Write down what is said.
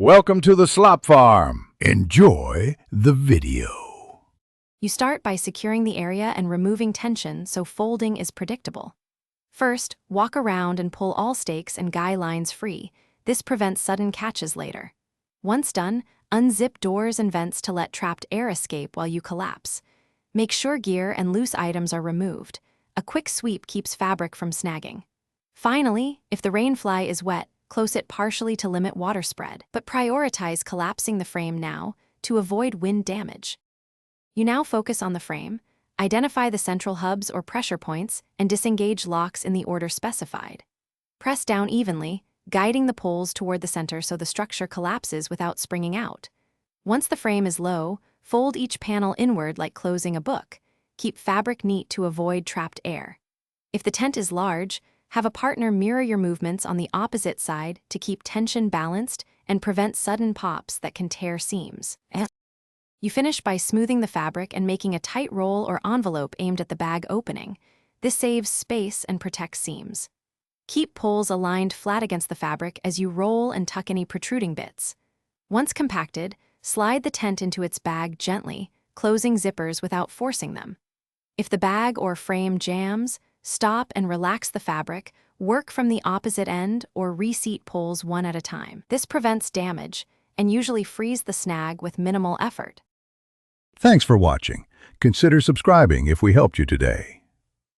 Welcome to the slop farm. Enjoy the video. You start by securing the area and removing tension so folding is predictable. First, walk around and pull all stakes and guy lines free. This prevents sudden catches later. Once done, unzip doors and vents to let trapped air escape while you collapse. Make sure gear and loose items are removed. A quick sweep keeps fabric from snagging. Finally, if the rain fly is wet, close it partially to limit water spread, but prioritize collapsing the frame now to avoid wind damage. You now focus on the frame, identify the central hubs or pressure points, and disengage locks in the order specified. Press down evenly, guiding the poles toward the center so the structure collapses without springing out. Once the frame is low, fold each panel inward like closing a book. Keep fabric neat to avoid trapped air. If the tent is large, have a partner mirror your movements on the opposite side to keep tension balanced and prevent sudden pops that can tear seams. You finish by smoothing the fabric and making a tight roll or envelope aimed at the bag opening. This saves space and protects seams. Keep poles aligned flat against the fabric as you roll and tuck any protruding bits. Once compacted, slide the tent into its bag gently, closing zippers without forcing them. If the bag or frame jams, stop and relax the fabric, work from the opposite end, or reseat poles one at a time. This prevents damage and usually frees the snag with minimal effort. Thanks for watching. Consider subscribing if we helped you today.